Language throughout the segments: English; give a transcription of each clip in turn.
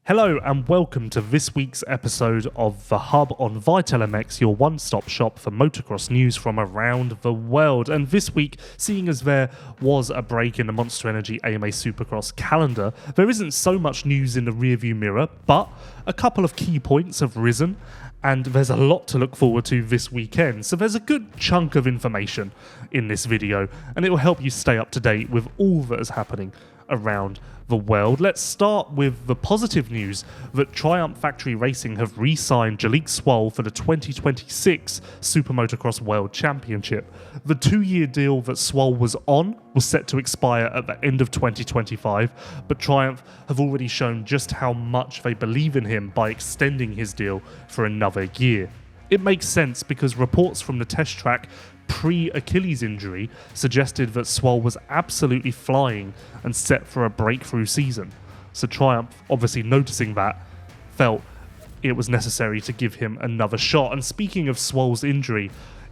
Hello and welcome to this week's episode of The Hub on Vital MX, your one-stop shop for motocross news from around the world. And this week, seeing as there was a break in the Monster Energy AMA Supercross calendar, there isn't so much news in the rearview mirror, but a couple of key points have risen, and there's a lot to look forward to this weekend. So there's a good chunk of information in this video, and it will help you stay up to date with all that is happening around the world. Let's start with the positive news that Triumph Factory Racing have re-signed Jalik Swoll for the 2026 SuperMotocross World Championship. The 2-year deal that Swoll was on was set to expire at the end of 2025, but Triumph have already shown just how much they believe in him by extending his deal for another year. It makes sense because reports from the test track pre-Achilles injury suggested that Swoll was absolutely flying and set for a breakthrough season. So Triumph, obviously noticing that, felt it was necessary to give him another shot. And speaking of Swoll's injury,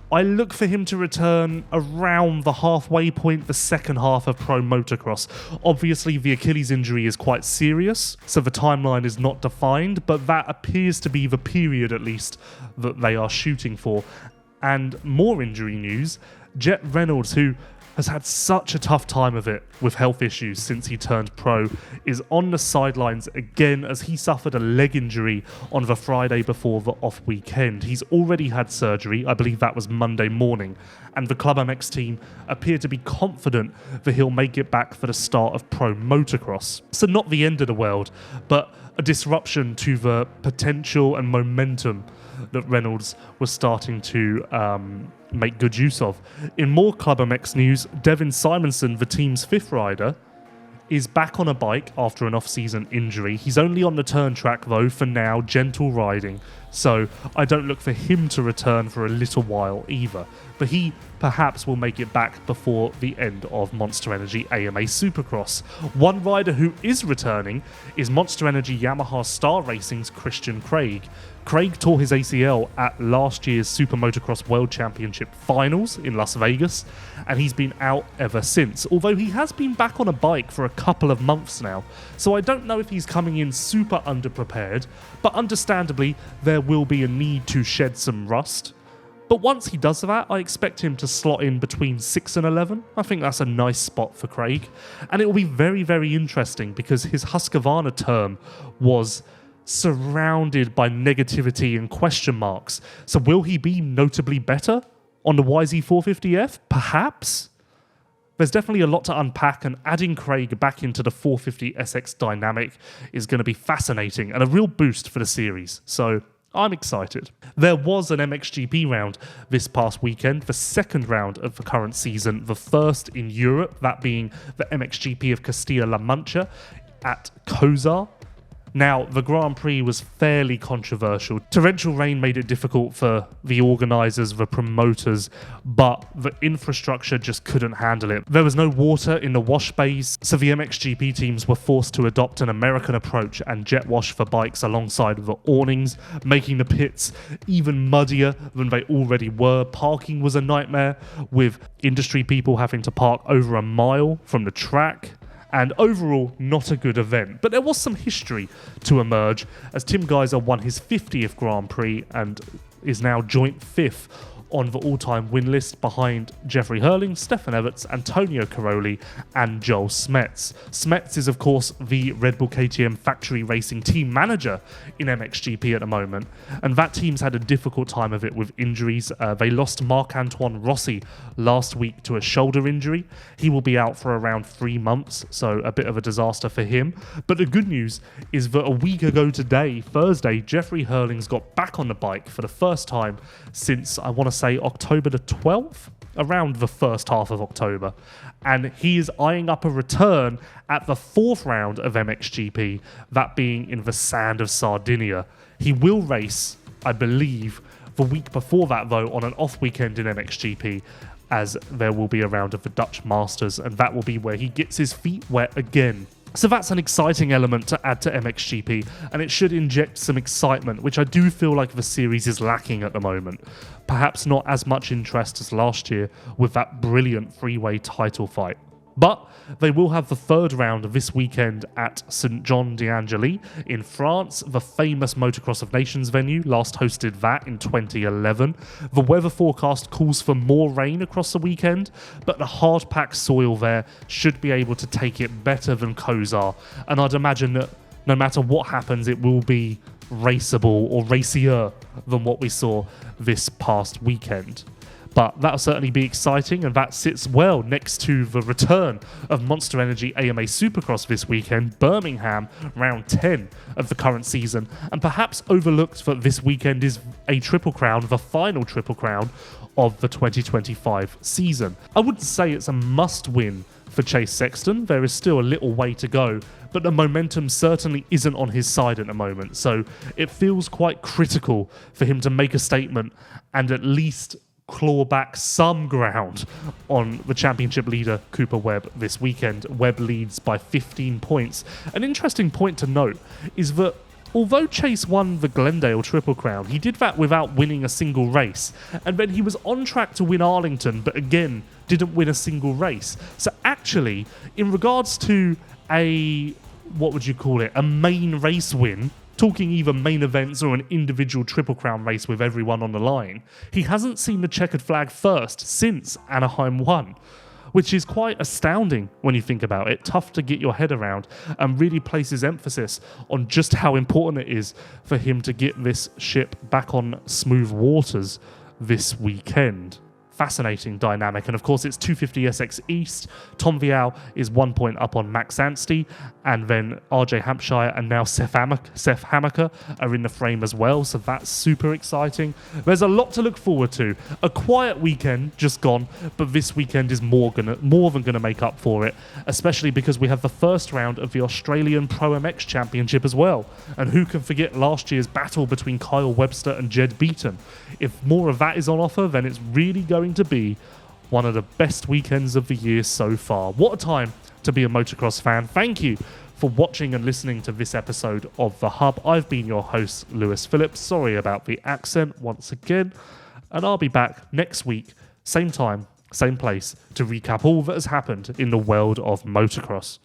I look for him to return around the halfway point, the second half of Pro Motocross. Obviously, the Achilles injury is quite serious, so the timeline is not defined, but that appears to be the period, at least, that they are shooting for. And more injury news, Jet Reynolds, who has had such a tough time of it with health issues since he turned pro, is on the sidelines again as he suffered a leg injury on the Friday before the off weekend. He's already had surgery, I believe that was Monday morning, and the Club MX team appear to be confident that he'll make it back for the start of Pro Motocross. So not the end of the world, but a disruption to the potential and momentum that Reynolds was starting to make good use of. In more Club MX news, Devin Simonson, the team's fifth rider, is back on a bike after an off-season injury. He's only on the turn track though, for now, gentle riding, so I don't look for him to return for a little while either. But he perhaps will make it back before the end of Monster Energy AMA Supercross. One rider who is returning is Monster Energy Yamaha Star Racing's Christian Craig. Craig tore his ACL at last year's SuperMotocross World Championship finals in Las Vegas, and he's been out ever since, although he has been back on a bike for a couple of months now. So I don't know if he's coming in super underprepared, but understandably there will be a need to shed some rust. But once he does that, I expect him to slot in between 6 and 11. I think that's a nice spot for Craig. And it will be very, very interesting because his Husqvarna term was surrounded by negativity and question marks. So will he be notably better on the YZ450F? Perhaps. There's definitely a lot to unpack, and adding Craig back into the 450SX dynamic is going to be fascinating and a real boost for the series. So I'm excited. There was an MXGP round this past weekend, the second round of the current season, the first in Europe, that being the MXGP of Castilla-La Mancha at Kozar. Now, the Grand Prix was fairly controversial. Torrential rain made it difficult for the organisers, the promoters, but the infrastructure just couldn't handle it. There was no water in the wash bays, so the MXGP teams were forced to adopt an American approach and jet wash for bikes alongside the awnings, making the pits even muddier than they already were. Parking was a nightmare, with industry people having to park over a mile from the track. And overall, not a good event. But there was some history to emerge as Tim Geiser won his 50th Grand Prix and is now joint fifth on the all-time win list behind Jeffrey Hurling, Stefan Everts, Antonio Caroli, and Joel Smets. Smets is, of course, the Red Bull KTM factory racing team manager in MXGP at the moment, and that team's had a difficult time of it with injuries. They lost Marc-Antoine Rossi last week to a shoulder injury. He will be out for around 3 months, so a bit of a disaster for him. But the good news is that a week ago today, Thursday, Jeffrey Hurling's got back on the bike for the first time since, I want to say, October the 12th, around the first half of October, and he is eyeing up a return at the 4th round of MXGP, that being in the sand of Sardinia. He will race, I believe, the week before that though, on an off weekend in MXGP, as there will be a round of the Dutch Masters, and that will be where he gets his feet wet again. So that's an exciting element to add to MXGP, and it should inject some excitement, which I do feel like the series is lacking at the moment. Perhaps not as much interest as last year with that brilliant freeway title fight. But they will have the third round this weekend at St Jean d'Angely in France, the famous Motocross of Nations venue, last hosted that in 2011. The weather forecast calls for more rain across the weekend, but the hard-packed soil there should be able to take it better than Kozar, and I'd imagine that no matter what happens, it will be raceable or racier than what we saw this past weekend. But that'll certainly be exciting, and that sits well next to the return of Monster Energy AMA Supercross this weekend, Birmingham, round 10 of the current season. And perhaps overlooked that this weekend is a Triple Crown, the final Triple Crown of the 2025 season. I wouldn't say it's a must-win for Chase Sexton. There is still a little way to go, but the momentum certainly isn't on his side at the moment. So it feels quite critical for him to make a statement and at least claw back some ground on the championship leader Cooper Webb this weekend. Webb leads by 15 points. An interesting point to note is that although Chase won the Glendale Triple Crown, he did that without winning a single race, and then he was on track to win Arlington, but again didn't win a single race. So actually, in regards to a main race win, talking either main events or an individual Triple Crown race with everyone on the line, he hasn't seen the checkered flag first since Anaheim 1, which is quite astounding when you think about it. Tough to get your head around, and really places emphasis on just how important it is for him to get this ship back on smooth waters this weekend. Fascinating dynamic. And of course, it's 250SX East. Tom Vial is 1 point up on Max Anstey, and then RJ Hampshire and now Seth Hammaker are in the frame as well, so that's super exciting. There's a lot to look forward to. A quiet weekend just gone, but this weekend is more than going to make up for it, especially because we have the first round of the Australian Pro MX Championship as well. And who can forget last year's battle between Kyle Webster and Jed Beaton? If more of that is on offer, then it's really going to be one of the best weekends of the year so far. What a time to be a motocross fan. Thank you for watching and listening to this episode of The Hub. I've been your host, Lewis Phillips. Sorry about the accent once again. And I'll be back next week, same time, same place, to recap all that has happened in the world of motocross.